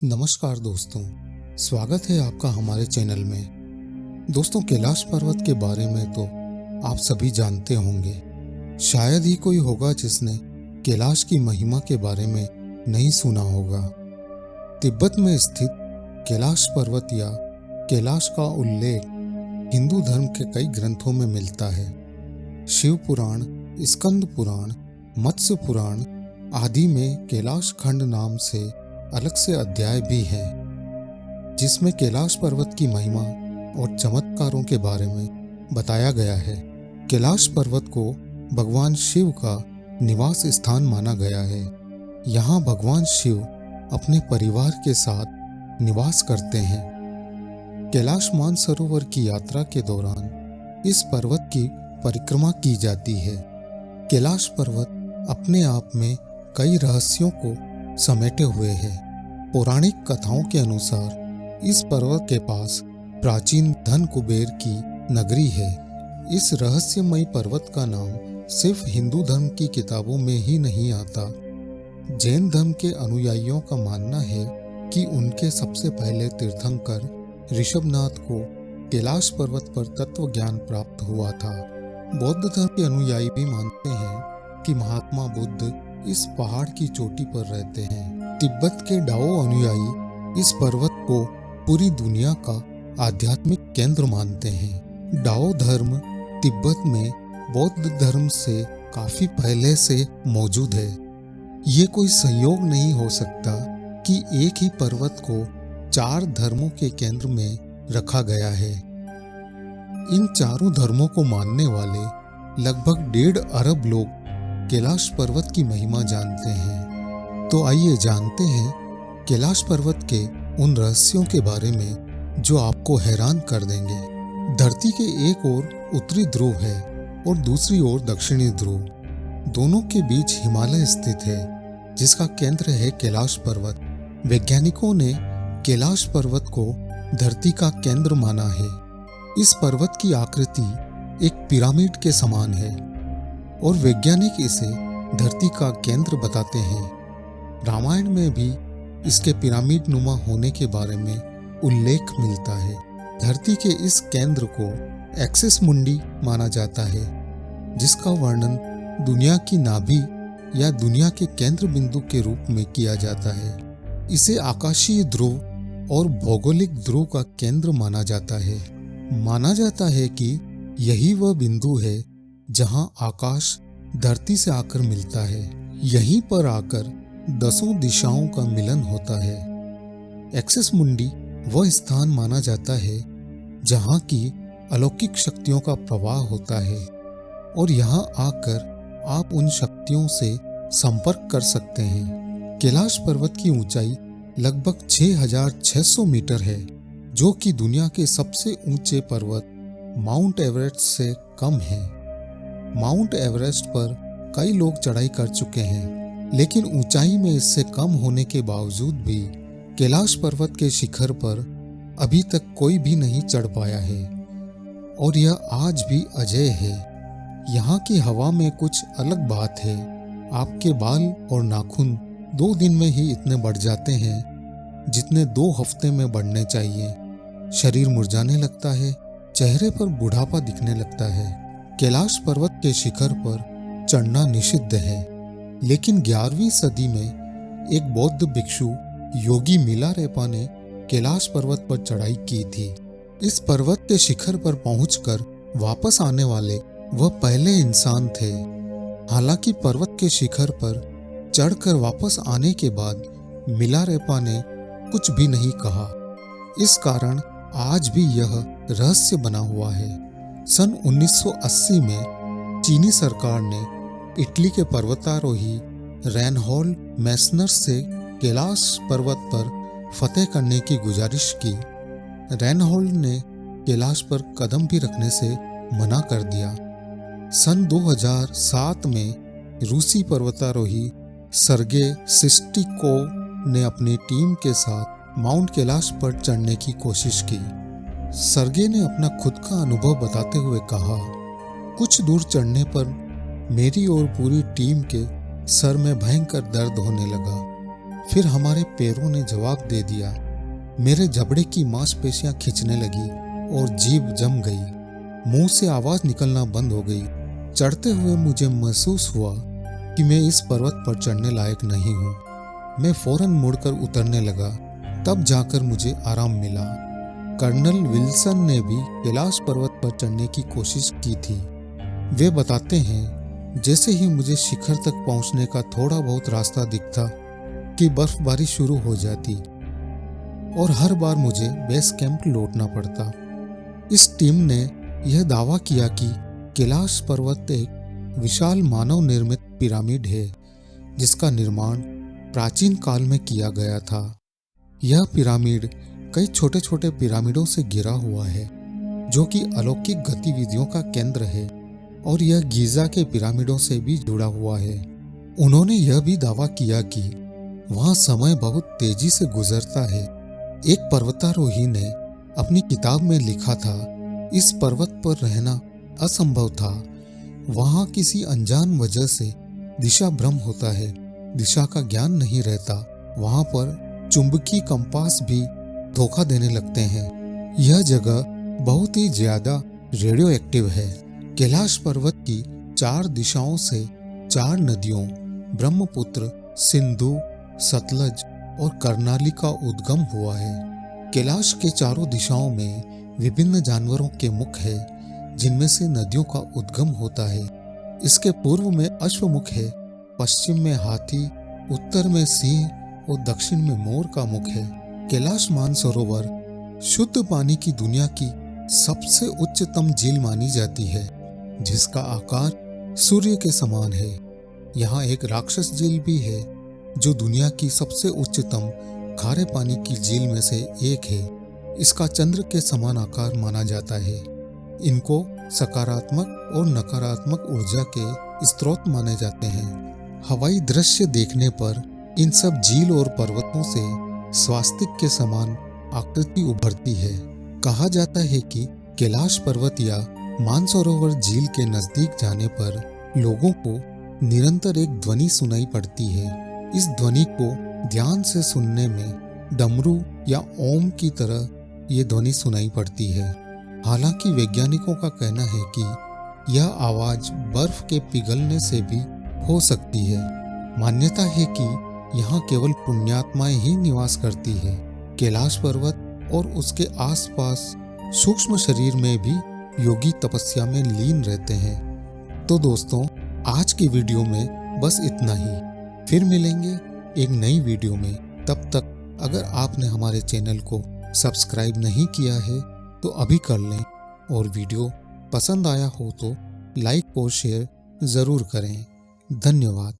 नमस्कार दोस्तों, स्वागत है आपका हमारे चैनल में। दोस्तों, कैलाश पर्वत के बारे में तो आप सभी जानते होंगे। शायद ही कोई होगा जिसने कैलाश की महिमा के बारे में नहीं सुना होगा। तिब्बत में स्थित कैलाश पर्वत या कैलाश का उल्लेख हिंदू धर्म के कई ग्रंथों में मिलता है। शिव पुराण, स्कंद पुराण, मत्स्य पुराण आदि में कैलाश खंड नाम से अलग से अध्याय भी है, जिसमें कैलाश पर्वत की महिमा और चमत्कारों के बारे में बताया गया है। कैलाश पर्वत को भगवान शिव का निवास स्थान माना गया है। यहाँ भगवान शिव अपने परिवार के साथ निवास करते हैं। कैलाश मानसरोवर की यात्रा के दौरान इस पर्वत की परिक्रमा की जाती है। कैलाश पर्वत अपने आप में कई रहस्यों को समेटे हुए है। पौराणिक कथाओं के अनुसार इस पर्वत के पास प्राचीन धन कुबेर की नगरी है। इस रहस्यमयी पर्वत का नाम सिर्फ हिंदू धर्म की किताबों में ही नहीं आता। जैन धर्म के अनुयायियों का मानना है कि उनके सबसे पहले तीर्थंकर ऋषभनाथ को कैलाश पर्वत पर तत्व ज्ञान प्राप्त हुआ था। बौद्ध धर्म के अनुयायी भी मानते हैं कि महात्मा बुद्ध इस पहाड़ की चोटी पर रहते हैं। तिब्बत के डाओ अनुयायी इस पर्वत को पूरी दुनिया का आध्यात्मिक केंद्र मानते हैं। डाओ धर्म तिब्बत में बौद्ध धर्म से काफी पहले से मौजूद है। ये कोई संयोग नहीं हो सकता कि एक ही पर्वत को 4 धर्मों के केंद्र में रखा गया है। इन चारों धर्मों को मानने वाले लगभग 1.5 अरब लोग कैलाश पर्वत की महिमा जानते हैं। तो आइए जानते हैं कैलाश पर्वत के उन रहस्यों के बारे में जो आपको हैरान कर देंगे। धरती के एक ओर उत्तरी ध्रुव है और दूसरी ओर दक्षिणी ध्रुव। दोनों के बीच हिमालय स्थित है, जिसका केंद्र है कैलाश पर्वत। वैज्ञानिकों ने कैलाश पर्वत को धरती का केंद्र माना है। इस पर्वत की आकृति एक पिरामिड के समान है और वैज्ञानिक इसे धरती का केंद्र बताते हैं। रामायण में भी इसके पिरामिड नुमा होने के बारे में उल्लेख मिलता है। धरती के इस केंद्र को एक्सिस मुंडी माना जाता है, जिसका वर्णन दुनिया की नाभि या दुनिया के केंद्र बिंदु के रूप में किया जाता है। इसे आकाशीय ध्रुव और भौगोलिक ध्रुव का केंद्र माना जाता है। माना जाता है कि यही वह बिंदु है जहां आकाश धरती से आकर मिलता है। यहीं पर आकर 10 दिशाओं का मिलन होता है। एक्सिस मुंडी वह स्थान माना जाता है जहां की अलौकिक शक्तियों का प्रवाह होता है और यहां आकर आप उन शक्तियों से संपर्क कर सकते हैं। कैलाश पर्वत की ऊंचाई लगभग 6600 मीटर है, जो कि दुनिया के सबसे ऊंचे पर्वत माउंट एवरेस्ट से कम है। माउंट एवरेस्ट पर कई लोग चढ़ाई कर चुके हैं, लेकिन ऊंचाई में इससे कम होने के बावजूद भी कैलाश पर्वत के शिखर पर अभी तक कोई भी नहीं चढ़ पाया है और यह आज भी अजेय है। यहाँ की हवा में कुछ अलग बात है। आपके बाल और नाखून 2 दिन में ही इतने बढ़ जाते हैं जितने 2 हफ्ते में बढ़ने चाहिए। शरीर मुरझाने लगता है, चेहरे पर बुढ़ापा दिखने लगता है। कैलाश पर्वत के शिखर पर चढ़ना निषिद्ध है, लेकिन 11वीं सदी में एक बौद्ध भिक्षु योगी मिलारेपा ने कैलाश पर्वत पर चढ़ाई की थी। इस पर्वत के शिखर पर पहुंचकर वापस आने वाले वह पहले इंसान थे। हालांकि पर्वत के शिखर पर चढ़कर वापस आने के बाद मिलारेपा ने कुछ भी नहीं कहा। इस कारण आज भी यह रहस्य बना हुआ है। सन 1980 में चीनी सरकार ने इटली के पर्वतारोही रेनहोल्ड मैस्नर से कैलाश पर्वत पर फतेह करने की गुजारिश की। रेनहोल्ड ने कैलाश पर कदम भी रखने से मना कर दिया। सन 2007 में रूसी पर्वतारोही सर्गे सिस्टिकोव ने अपनी टीम के साथ माउंट कैलाश पर चढ़ने की कोशिश की। सर्गे ने अपना खुद का अनुभव बताते हुए कहा, कुछ दूर चढ़ने पर मेरी और पूरी टीम के सर में भयंकर दर्द होने लगा। फिर हमारे पैरों ने जवाब दे दिया। मेरे जबड़े की मांसपेशियां खिंचने लगी और जीभ जम गई। मुंह से आवाज निकलना बंद हो गई। चढ़ते हुए मुझे महसूस हुआ कि मैं इस पर्वत पर चढ़ने लायक नहीं हूँ। मैं फौरन मुड़कर उतरने लगा। तब जाकर मुझे आराम मिला। कर्नल विल्सन ने भी कैलाश पर्वत पर चढ़ने की कोशिश की थी। वे बताते हैं, जैसे ही मुझे शिखर तक पहुंचने का थोड़ा बहुत रास्ता दिखता कि बर्फबारी शुरू हो जाती और हर बार मुझे बेस कैंप लौटना पड़ता। इस टीम ने यह दावा किया कि कैलाश पर्वत एक विशाल मानव निर्मित पिरामिड है जिसका निर्माण प्राचीन काल में किया गया था। यह पिरामिड कई छोटे छोटे पिरामिडों से घिरा हुआ है जो कि अलौकिक गतिविधियों का केंद्र है और यह गीजा के पिरामिडों से भी जुड़ा हुआ है। उन्होंने यह भी दावा किया कि वहाँ समय बहुत तेजी से गुजरता है। एक पर्वतारोही ने अपनी किताब में लिखा था, इस पर्वत पर रहना असंभव था। वहाँ किसी अनजान वजह से दिशा भ्रम होता है, दिशा का ज्ञान नहीं रहता। वहाँ पर चुंबकीय कंपास भी धोखा देने लगते हैं। यह जगह बहुत ही ज्यादा रेडियो एक्टिव है। कैलाश पर्वत की 4 दिशाओं से 4 नदियों ब्रह्मपुत्र, सिंधु, सतलज और कर्नाली का उद्गम हुआ है। कैलाश के चारों दिशाओं में विभिन्न जानवरों के मुख है जिनमें से नदियों का उद्गम होता है। इसके पूर्व में अश्वमुख है, पश्चिम में हाथी, उत्तर में सिंह और दक्षिण में मोर का मुख है। कैलाश मानसरोवर शुद्ध पानी की दुनिया की सबसे उच्चतम झील मानी जाती है जिसका आकार सूर्य के समान है। यहाँ एक राक्षस झील भी है जो दुनिया की सबसे उच्चतम खारे पानी की झील में से एक है। इसका चंद्र के समान आकार माना जाता है। इनको सकारात्मक और नकारात्मक ऊर्जा के स्रोत माने जाते हैं। हवाई दृश्य देखने पर इन सब झील और पर्वतों से स्वास्तिक के समान आकृति उभरती है। कहा जाता है कि कैलाश पर्वत या मानसरोवर झील के नजदीक जाने पर लोगों को निरंतर एक ध्वनि सुनाई पड़ती है। इस ध्वनि को ध्यान से सुनने में डमरू या ओम की तरह ये ध्वनि सुनाई पड़ती है। हालांकि वैज्ञानिकों का कहना है कि यह आवाज बर्फ के पिघलने से भी हो सकती है। मान्यता है कि यहाँ केवल पुण्यात्माएं ही निवास करती है। कैलाश पर्वत और उसके आसपास सूक्ष्म शरीर में भी योगी तपस्या में लीन रहते हैं। तो दोस्तों, आज की वीडियो में बस इतना ही। फिर मिलेंगे एक नई वीडियो में। तब तक अगर आपने हमारे चैनल को सब्सक्राइब नहीं किया है तो अभी कर लें और वीडियो पसंद आया हो तो लाइक और शेयर ज़रूर करें। धन्यवाद।